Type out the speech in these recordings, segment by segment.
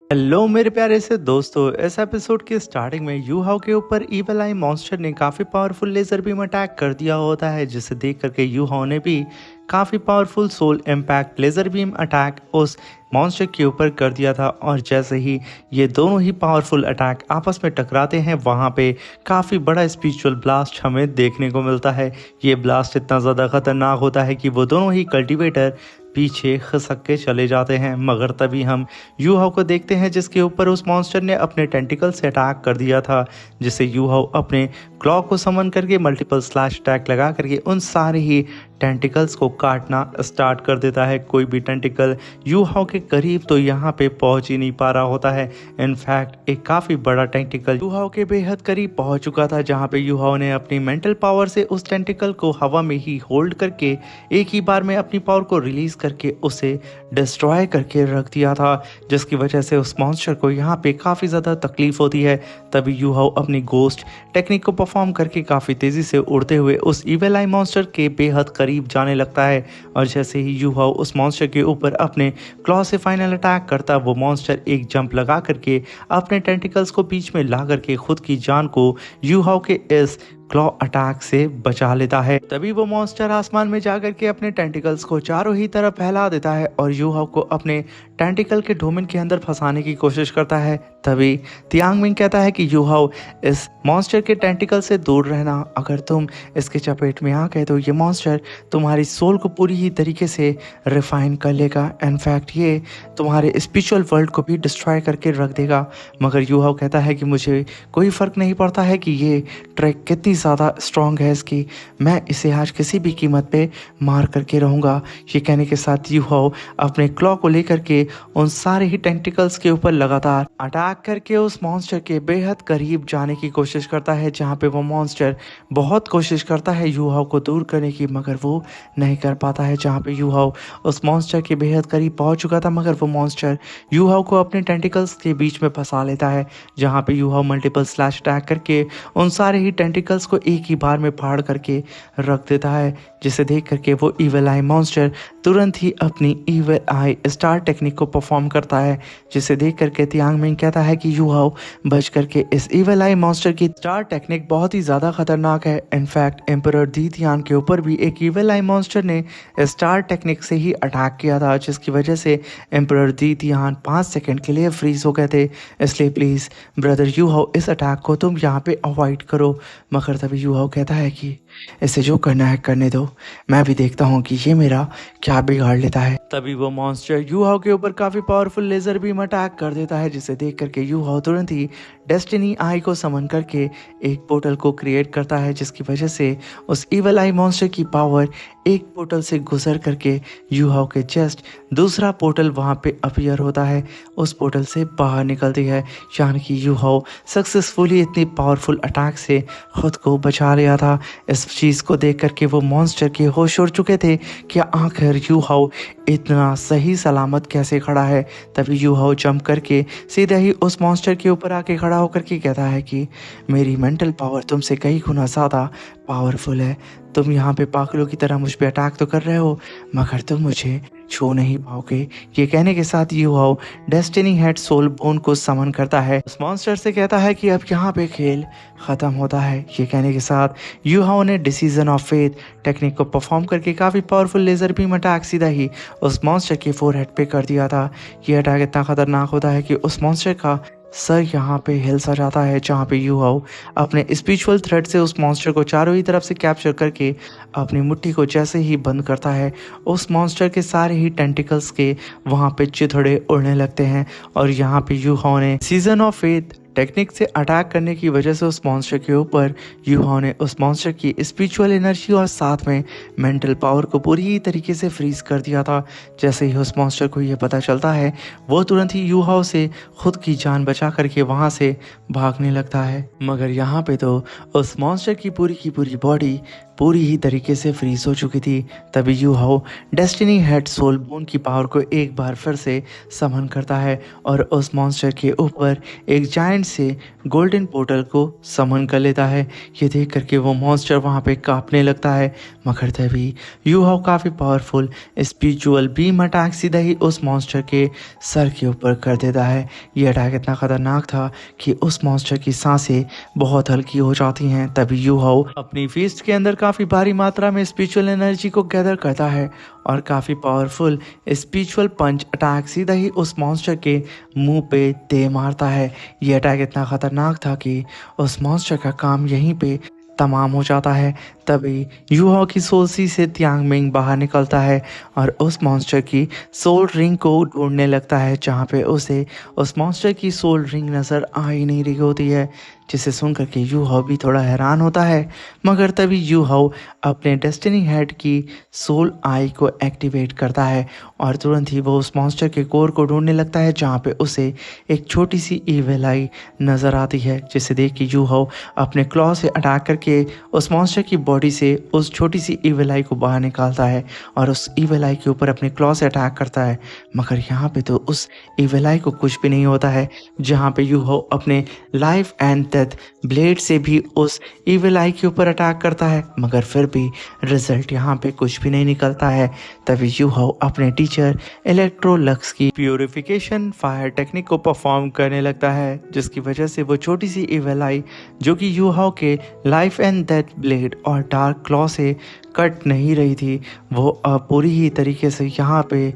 Hello मेरे प्यारे से दोस्तों, इस एपिसोड के स्टार्टिंग में यू हाउ के ऊपर ईवल आई मॉन्स्टर ने काफ़ी पावरफुल लेज़र बीम अटैक कर दिया होता है, जिसे देख करके यू हाउ ने भी काफ़ी powerful soul impact laser beam attack उस मॉन्स्टर के ऊपर कर दिया था। और जैसे ही ये दोनों ही पावरफुल अटैक आपस में टकराते हैं, वहाँ पे काफ़ी बड़ा स्पिरिचुअल ब्लास्ट हमें देखने को मिलता है। ये ब्लास्ट इतना ज़्यादा खतरनाक होता है कि वो दोनों ही कल्टीवेटर पीछे खिसक के चले जाते हैं। मगर तभी हम यू हाउ को देखते हैं, जिसके ऊपर उस मॉन्स्टर ने अपने टेंटिकल से अटैक कर दिया था, जिसे यू हाउ अपने क्लॉ को समन करके मल्टीपल स्लैश अटैक लगा करके उन सारे ही टेंटिकल्स को काटना स्टार्ट कर देता है। कोई भी टेंटिकल यू हाउ के करीब तो यहाँ पे पहुंच ही नहीं पा रहा होता है। इनफैक्ट एक काफ़ी बड़ा टेंटिकल यू हाउ के बेहद करीब पहुंच चुका था, जहाँ पे यू हाउ ने अपनी मेंटल पावर से उस टेंटिकल को हवा में ही होल्ड करके एक ही बार में अपनी पावर को रिलीज करके उसे डिस्ट्रॉय करके रख दिया था, जिसकी वजह से उस मॉन्स्टर को यहाँ पे काफ़ी ज़्यादा तकलीफ होती है। तभी यू हाउ अपनी गोस्ट टेक्निक को परफॉर्म करके काफ़ी तेज़ी से उड़ते हुए उस इविल आई मॉन्स्टर के बेहद करीब जाने लगता है। और जैसे ही यू हाउ उस मॉन्स्टर के ऊपर अपने क्लॉ से फाइनल अटैक करता, वो मॉन्स्टर एक जंप लगा करके अपने टेंटिकल्स को बीच में ला करके खुद की जान को यू हाउ के इस क्लॉ अटैक से बचा लेता है। तभी वो मॉन्स्टर आसमान में जाकर के अपने टेंटिकल्स को चारों ही तरफ फैला देता है और यू हाउ को अपने टेंटिकल के डोमेन के अंदर फंसाने की कोशिश करता है। तभी तियांग मिंग कहता है कि यू हाउ, इस मॉन्स्टर के टेंटिकल से दूर रहना। अगर तुम इसके चपेट में आ गए तो ये मॉन्स्टर तुम्हारी सोल को पूरी ही तरीके से रिफाइन कर लेगा। इनफैक्ट ये तुम्हारे स्पिरिचुअल वर्ल्ड को भी डिस्ट्रॉय करके रख देगा। मगर यू हाउ कहता है कि मुझे कोई फ़र्क नहीं पड़ता है कि ये ट्रैक कितनी ज़्यादा स्ट्रॉन्ग है इसकी, मैं इसे आज किसी भी कीमत पे मार करके रहूँगा। ये कहने के साथ यू हाउ अपने क्लॉ को लेकर के उन सारे ही टेंटिकल्स के ऊपर लगातार अटैक करके उस मॉन्स्टर के बेहद करीब जाने की कोशिश करता है, जहाँ पे वो मॉन्स्टर बहुत कोशिश करता है यू हाउ को दूर करने की, मगर वो नहीं कर पाता है। जहाँ पे यू हाउ उस मॉन्स्टर के बेहद करीब पहुँच चुका था, मगर वो मॉन्स्टर यू हाउ को अपने टेंटिकल्स के बीच में फंसा लेता है, जहाँ पे you how multiple slash attack करके उन सारे ही टेंटिकल्स को एक ही बार में फाड़ करके रख देता है, जिसे देख करके वो इविल आई मॉन्स्टर तुरंत ही अपनी इविल आई स्टार टेक्निक को परफॉर्म करता है, जिसे देख करके तियांग मिंग कहता है कि यू हाउ बच करके, इस इविल आई मॉन्स्टर की स्टार टेक्निक बहुत ही ज़्यादा खतरनाक है। इनफैक्ट एम्परर दी तियान के ऊपर भी एक इविल आई मॉन्स्टर ने स्टार टेक्निक से ही अटैक किया था, जिसकी वजह से एम्परर दी तियान 5 सेकंड के लिए फ्रीज हो गए थे। इसलिए प्लीज़ ब्रदर यू हाउ, इस अटैक को तुम यहाँ पे अवॉइड करो। मगर तभी यू हाउ कहता है कि इसे जो करना है करने दो, मैं भी देखता हूँ कि ये मेरा क्या बिगाड़ लेता है। तभी वो मॉन्स्टर यू हाउ के ऊपर काफ़ी पावरफुल लेज़र बीम अटैक कर देता है, जिसे देख करके यू हाउ तुरंत ही डेस्टिनी आई को समन करके एक पोर्टल को क्रिएट करता है, जिसकी वजह से उस इवल आई मॉन्स्टर की पावर एक पोर्टल से गुजर करके यू हाउ के जस्ट दूसरा पोर्टल वहाँ पे अपीयर होता है, उस पोर्टल से बाहर निकलती है। यानी कि यू हाउ सक्सेसफुली इतनी पावरफुल अटैक से खुद को बचा लिया था। इस चीज़ को देख करके वो मॉन्स्टर के होश उड़ चुके थे कि आखिर यू हाउ इतना सही सलामत कैसे खड़ा है। तभी यू हाउ जंप करके सीधे ही उस मॉन्स्टर के ऊपर आके खड़ा होकर के कहता है कि मेरी मेंटल पावर तुमसे कई गुना ज़्यादा पावरफुल है। तुम यहाँ पे पागलों की तरह मुझ पे अटैक तो कर रहे हो, मगर तुम मुझे छू नहीं पाओगे। ये कहने के साथ Yu Hao destiny head soul bone को समन करता है, उस मॉन्स्टर से कहता है कि अब यहाँ पे खेल ख़त्म होता है। ये कहने के साथ यू हाउ ने डिसीजन ऑफ फेथ टेक्निक को परफॉर्म करके काफ़ी पावरफुल लेज़र बीम अटैक सीधा ही उस मॉन्स्टर के फोरहेड पे कर दिया था। ये अटैक इतना खतरनाक होता है कि उस मॉन्स्टर का सर यहाँ पे हिल सा जाता है, जहाँ पे यू हाउ अपने स्पिरिचुअल थ्रेड से उस मॉन्स्टर को चारों ही तरफ से कैप्चर करके अपनी मुट्ठी को जैसे ही बंद करता है, उस मॉन्स्टर के सारे ही टेंटिकल्स के वहाँ पे चिथड़े उड़ने लगते हैं। और यहाँ पे यू हाउ ने सीजन ऑफ फेथ टेक्निक से अटैक करने की वजह से उस मॉन्स्टर के ऊपर यू हाउ ने उस मॉन्स्टर की स्पिरिचुअल एनर्जी और साथ में मेंटल पावर को पूरी तरीके से फ्रीज कर दिया था। जैसे ही उस मॉन्स्टर को ये पता चलता है, वो तुरंत ही यू हाउ से खुद की जान बचा करके वहाँ से भागने लगता है। मगर यहाँ पे तो उस मॉन्स्टर की पूरी बॉडी पूरी ही तरीके से फ्रीज हो चुकी थी। तभी Yu Hao destiny head soul bone की पावर को एक बार फिर से समन करता है और उस मॉन्स्टर के ऊपर एक जायंट से गोल्डन पोर्टल को समन कर लेता है। ये देख करके वो मॉन्स्टर वहाँ पे कांपने लगता है, मगर तभी यू हाउ काफ़ी पावरफुल स्पिरिचुअल बीम अटैक सीधा ही उस मॉन्स्टर के सर के ऊपर कर देता है। ये अटैक इतना ख़तरनाक था कि उस मॉन्स्टर की सांसें बहुत हल्की हो जाती हैं। तभी यू हाउ अपनी फीस्ट के अंदर काफ़ी भारी मात्रा में स्पिरिचुअल एनर्जी को गैदर करता है और काफ़ी पावरफुल स्पिरिचुअल पंच अटैक सीधा ही उस मॉन्स्टर के मुंह पे दे मारता है। ये अटैक इतना ख़तरनाक था कि उस मॉन्स्टर का काम यहीं पे तमाम हो जाता है। तभी यूहो की सोल सी से तियांग मिंग बाहर निकलता है और उस मॉन्स्टर की सोल रिंग को ढूंढने लगता है, जहाँ पे उसे उस मॉन्स्टर की सोल रिंग नज़र आ ही नहीं रही होती है, जिसे सुन करके यूहो भी थोड़ा हैरान होता है। मगर तभी यूहो अपने डेस्टिनी हेड की सोल आई को एक्टिवेट करता है और तुरंत ही वो उस मॉन्स्टर के कोर को ढूंढने लगता है, जहाँ पे उसे एक छोटी सी ईविल आई नज़र आती है, जिसे देख के यूहो अपने क्लॉ से अटैक करके उस मॉन्स्टर की बॉडी से उस छोटी सी ईविल आई को बाहर निकालता है और उस ईविल आई के ऊपर अपने क्लॉ से अटैक करता है। मगर यहाँ पे तो उस ईविल आई को कुछ भी नहीं होता है, जहाँ पे यूहो अपने लाइफ एंड डेथ ब्लेड से भी उस ईविल आई के ऊपर अटैक करता है, मगर फिर भी रिजल्ट यहाँ पे कुछ भी नहीं निकलता है। तभी यूहो अपने टीचर इलेक्ट्रोलक्स की प्यूरिफिकेशन फायर टेक्निक को परफॉर्म करने लगता है, जिसकी वजह से वो छोटी सी ईविल आई जो कि यूहो के लाइफ एंड डेथ ब्लेड और डार्क क्लॉ से कट नहीं रही थी, वो पूरी ही तरीके से यहाँ पे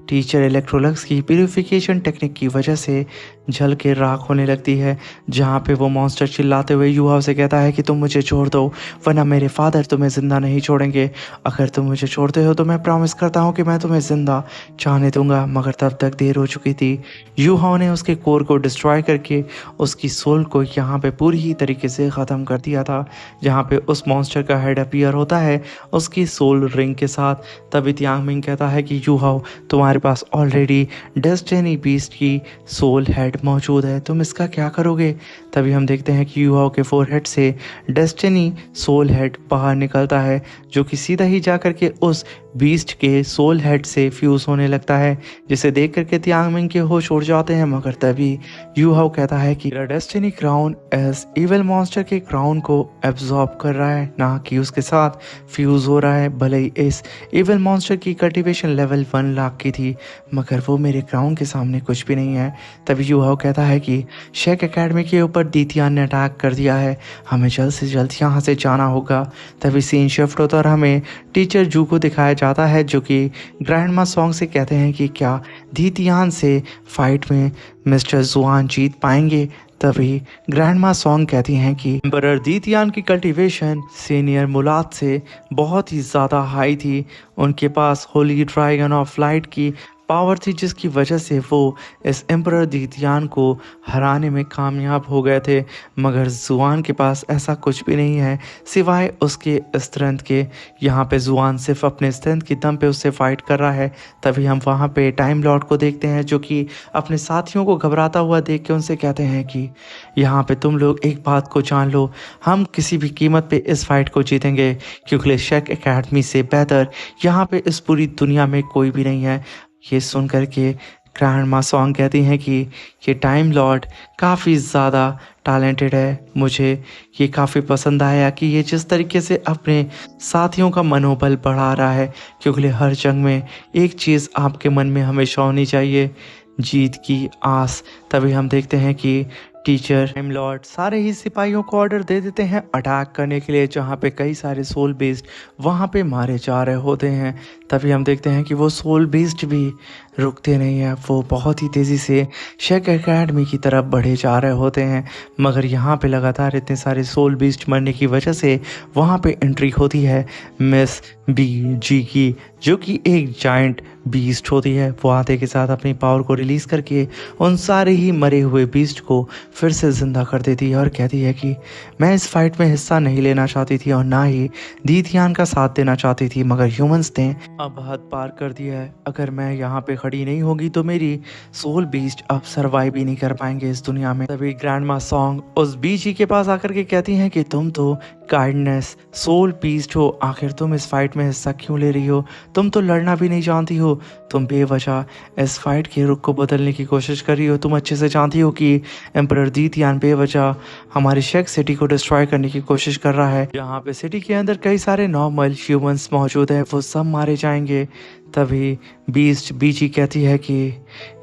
टीचर इलेक्ट्रोलक्स की प्यूरिफिकेशन टेक्निक की वजह से जल के राख होने लगती है। जहाँ पे वो मॉन्स्टर चिल्लाते हुए यूहाओ से कहता है कि तुम मुझे छोड़ दो, वरना मेरे फादर तुम्हें ज़िंदा नहीं छोड़ेंगे। अगर तुम मुझे छोड़ते हो तो मैं प्रॉमिस करता हूँ कि मैं तुम्हें ज़िंदा जाने दूंगा। मगर तब तक देर हो चुकी थी। यूहाओ ने उसके कोर को डिस्ट्रॉय करके उसकी सोल को यहाँ पे पूरी ही तरीके से ख़त्म कर दिया था। जहाँ पे उस मॉन्स्टर का हेड अपीयर होता है उसकी सोल रिंग के साथ। तभी तियांग मिंग कहता है कि यूहाओ, तुम्हारे पास ऑलरेडी डेस्टिनी बीस्ट की सोल हेड मौजूद है, तुम इसका क्या करोगे। तभी हम देखते हैं कि यूहाओ के फोरहेड से डेस्टिनी सोल हेड बाहर निकलता है, जो कि सीधा ही जाकर के उस बीस्ट के सोल हेड से फ्यूज होने लगता है, जिसे देख करके तियांग मिंग के होश उड़ जाते हैं। मगर तभी यूहाओ कहता है कि डेस्टिनी क्राउन इस इविल मॉन्स्टर के क्राउन को एब्जॉर्ब कर रहा है, ना कि उसके साथ फ्यूज हो रहा है। भले ही इस इविल मॉन्स्टर की कल्टीवेशन लेवल 1 लाख की थी, मगर वो मेरे क्राउन के सामने कुछ भी नहीं है। तभी यूहाओ कहता है कि शेक एकेडमी के ऊपर दीतियान ने अटैक कर दिया है, हमें जल्द से जल्द यहाँ से जाना होगा। तभी सीन शिफ्ट होता और हमें टीचर जू को दिखाया जाता है, जो कि ग्रैंडमा सॉन्ग से कहते हैं कि क्या दीतियान से फाइट में मिस्टर जुआन जीत पाएंगे। तभी ग्रैंडमा सॉन्ग कहती हैं कि एम्परर दीतियान की कल्टीवेशन सीनियर मुलाद से बहुत ही ज़्यादा हाई थी, उनके पास होली ड्रैगन ऑफ लाइट की पावर थी, जिसकी वजह से वो इस एम्परर दीतियान को हराने में कामयाब हो गए थे। मगर जुआन के पास ऐसा कुछ भी नहीं है सिवाय उसके स्ट्रेंथ के। यहाँ पे जुआन सिर्फ अपने स्ट्रेंथ की दम पे उससे फाइट कर रहा है। तभी हम वहाँ पे टाइम लॉर्ड को देखते हैं, जो कि अपने साथियों को घबराता हुआ देख के उनसे कहते हैं कि यहाँ पे तुम लोग एक बात को जान लो, हम किसी भी कीमत पे इस फाइट को जीतेंगे, क्योंकि शेक एकेडमी से बेहतर यहाँ पे इस पूरी दुनिया में कोई भी नहीं है। ये सुन कर के ग्रैंडमा सॉन्ग कहती हैं कि ये टाइम लॉर्ड काफ़ी ज़्यादा टैलेंटेड है। मुझे ये काफ़ी पसंद आया कि ये जिस तरीके से अपने साथियों का मनोबल बढ़ा रहा है, क्योंकि हर जंग में एक चीज़ आपके मन में हमेशा होनी चाहिए, जीत की आस। तभी हम देखते हैं कि टीचर टाइम लॉर्ड सारे ही सिपाहियों को ऑर्डर दे देते हैं अटैक करने के लिए, जहाँ पे कई सारे सोल बेस्ड वहाँ पे मारे जा रहे होते हैं। तभी हम देखते हैं कि वो सोल बेस्ड भी रुकते नहीं हैं, वो बहुत ही तेज़ी से शेक एकेडमी की तरफ बढ़े जा रहे होते हैं। मगर यहाँ पे लगातार इतने सारे सोल बीस्ट मरने की वजह से वहाँ पे एंट्री होती है मिस बी जी की, जो कि एक जाइंट बीस्ट होती है। वो आते के साथ अपनी पावर को रिलीज़ करके उन सारे ही मरे हुए बीस्ट को फिर से ज़िंदा कर देती है और कहती है कि मैं इस फाइट में हिस्सा नहीं लेना चाहती थी और ना ही दीथियान का साथ देना चाहती थी, मगर ह्यूमंस ने अब हद पार कर दिया है। अगर मैं यहाँ पे खड़ी नहीं होगी तो मेरी सोल बीस्ट अब सर्वाइव ही नहीं कर पाएंगे इस दुनिया में। तभी ग्रैंड मा सॉन्ग उस बीजी के पास आकर के कहती हैं कि तुम तो काइंडनेस सोल बीस्ट हो, आखिर तुम इस फाइट में हिस्सा क्यों ले रही हो? तुम तो लड़ना भी नहीं जानती हो, तुम बेवजह इस फाइट के रुख को बदलने की कोशिश कर रही हो। तुम अच्छे से जानती हो कि एम्परर दीथियान बेवजह हमारी शेक सिटी को डिस्ट्रॉय करने की कोशिश कर रहा है। यहाँ पे सिटी के अंदर कई सारे नॉर्मल ह्यूमंस मौजूद हैं, वो सब मारे जाएंगे। तभी बीस्ट बीजी कहती है कि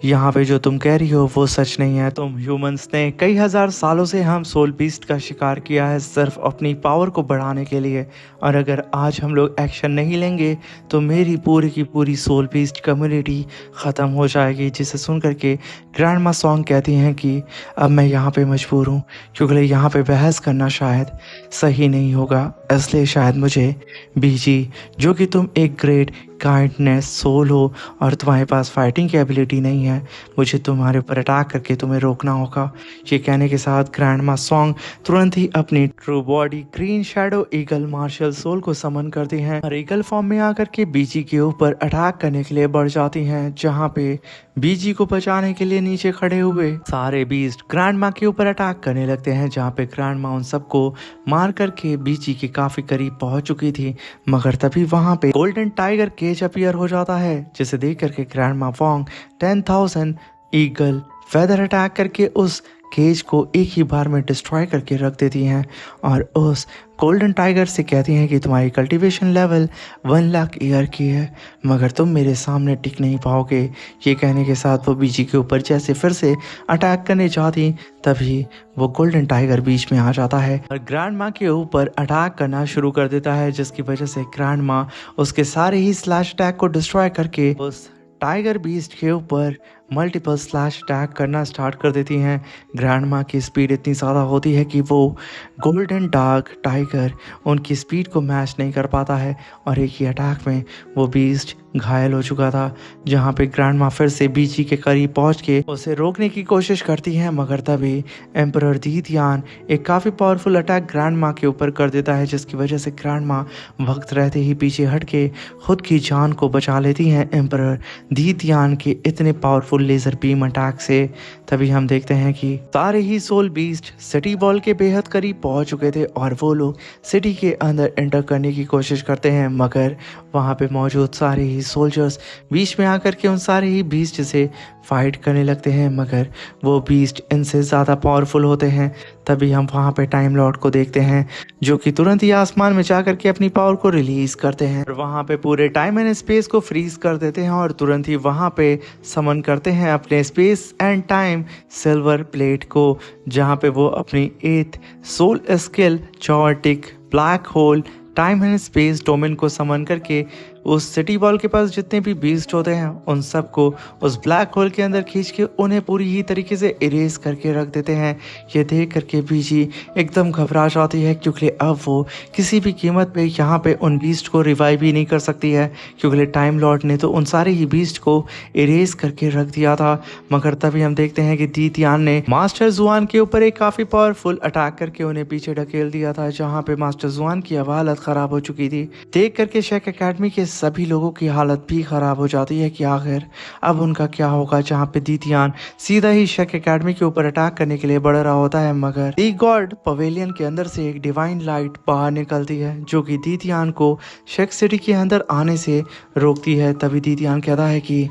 यहाँ पे जो तुम कह रही हो वो सच नहीं है। तुम ह्यूमंस ने कई हजार सालों से हम सोल बीस्ट का शिकार किया है सिर्फ अपनी पावर को बढ़ाने के लिए, और अगर आज हम लोग एक्शन नहीं लेंगे तो मेरी पूरी की पूरी सोल बीस्ट कम्युनिटी ख़त्म हो जाएगी। जिसे सुन करके ग्रैंड मा सॉन्ग कहती हैं कि अब मैं यहाँ पे मजबूर हूँ, क्योंकि यहाँ पे बहस करना शायद सही नहीं होगा, इसलिए शायद मुझे बीजी, जो कि तुम एक ग्रेट काइंडनेस सोल हो और तुम्हारे पास फाइटिंग की एबिलिटी नहीं है, मुझे तुम्हारे ऊपर अटैक करके तुम्हें रोकना होगा। ये कहने के साथ ग्रैंड मा सॉन्ग तुरंत ही अपनी true body green shadow eagle martial soul को समन करती हैं और ईगल फॉर्म में आकर के बीजी के ऊपर अटैक करने के लिए बढ़ जाती हैं। जहाँ पे बीजी को बचाने के लिए नीचे खड़े हुए सारे बीस्ट ग्रैंड मा के ऊपर अटैक करने लगते हैं, जहाँ पे ग्रैंड मा उन सबको मार करके बीजी के काफी करीब पहुंच चुकी थी। मगर तभी वहां पे गोल्डन टाइगर केज अपीयर हो जाता है, जिसे देख करके ग्रैंड मा वोंग 10,000 ईगल फेदर अटैक करके उस केज को एक ही बार में डिस्ट्रॉय करके रख देती हैं और उस गोल्डन टाइगर से कहती हैं कि तुम्हारी कल्टीवेशन लेवल 1 लाख ईयर की है, मगर तुम मेरे सामने टिक नहीं पाओगे। ये कहने के साथ वो बीजी के ऊपर जैसे फिर से अटैक करने जाती, तभी वो गोल्डन टाइगर बीच में आ जाता है और ग्रैंड मा के ऊपर अटैक करना शुरू कर देता है, जिसकी वजह से ग्रैंड मा उसके सारे ही स्लैश अटैक को डिस्ट्रॉय करके उस टाइगर बीस्ट के ऊपर मल्टीपल स्लैश अटैक करना स्टार्ट कर देती हैं। ग्रैंड मा की स्पीड इतनी ज़्यादा होती है कि वो गोल्डन डार्क टाइगर उनकी स्पीड को मैच नहीं कर पाता है और एक ही अटैक में वो बीस्ट घायल हो चुका था। जहाँ पे ग्रैंड मा फिर से बीजी के करीब पहुँच के उसे रोकने की कोशिश करती हैं, मगर तभी एम्परर दीथियान एक काफ़ी पावरफुल अटैक ग्रैंड मा के ऊपर कर देता है, जिसकी वजह से ग्रैंड मा वक्त रहते ही पीछे हट के खुद की जान को बचा लेती हैं एम्परर दीथियान के इतने पावरफुल लेजर बीम अटैक से। तभी हम देखते हैं कि सारे ही सोल बीस्ट सिटी वॉल के बेहद करीब पहुंच चुके थे और वो लोग सिटी के अंदर एंटर करने की कोशिश करते हैं, मगर वहां पे मौजूद सारे ही सोल्जर्स बीच में आकर के उन सारे ही बीस्ट से फाइट करने लगते हैं, मगर वो बीस्ट इनसे ज़्यादा पावरफुल होते हैं। तभी हम वहाँ पे टाइम लॉर्ड को देखते हैं, जो कि तुरंत ही आसमान में जाकर के अपनी पावर को रिलीज करते हैं और वहाँ पे पूरे टाइम एंड स्पेस को फ्रीज कर देते हैं और तुरंत ही वहाँ पे समन करते हैं अपने space and time silver plate को, जहाँ पे वो अपनी 8th soul skill chaotic black hole time and space domain को समन करके उस सिटी वॉल के पास जितने भी बीस्ट होते हैं उन सबको उस ब्लैक होल के अंदर खींच के उन्हें पूरी ही तरीके से इरेज करके रख देते हैं। ये देख करके बीजी एकदम घबरा जाती है, क्योंकि अब वो किसी भी कीमत पे यहाँ पे उन बीस्ट को रिवाइव ही नहीं कर सकती है, क्योंकि टाइम लॉर्ड ने तो उन सारे ही बीस्ट को इरेज करके रख दिया था। मगर तभी हम देखते हैं कि दीथियान ने मास्टर जुआन के ऊपर एक काफ़ी पावरफुल अटैक करके उन्हें पीछे ढकेल दिया था, जहाँ पे मास्टर जुआन की हालत खराब हो चुकी थी। देख करके शेक अकेडमी के सभी लोगों की हालत भी खराब हो जाती है कि आखिर अब उनका क्या होगा। जहाँ पे दीथियान सीधा ही शेक अकेडमी के ऊपर अटैक करने के लिए बढ़ रहा होता है, मगर दी गॉड पवेलियन के अंदर से एक डिवाइन लाइट बाहर निकलती है, जो कि दीथियान को शेक सिटी के अंदर आने से रोकती है। तभी दीथियान कहता है कि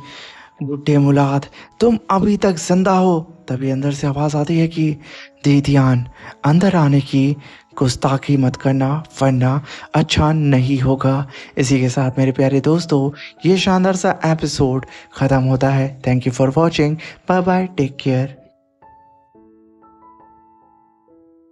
बुड्ढे मुलाद, तुम अभी तक जिंदा हो। तभी अंदर से आवाज़ आती है कि दीथियान, अंदर आने की गुस्ताखी मत करना वरना अच्छा नहीं होगा। इसी के साथ मेरे प्यारे दोस्तों ये शानदार सा एपिसोड ख़त्म होता है। Thank you for watching, bye bye, take care.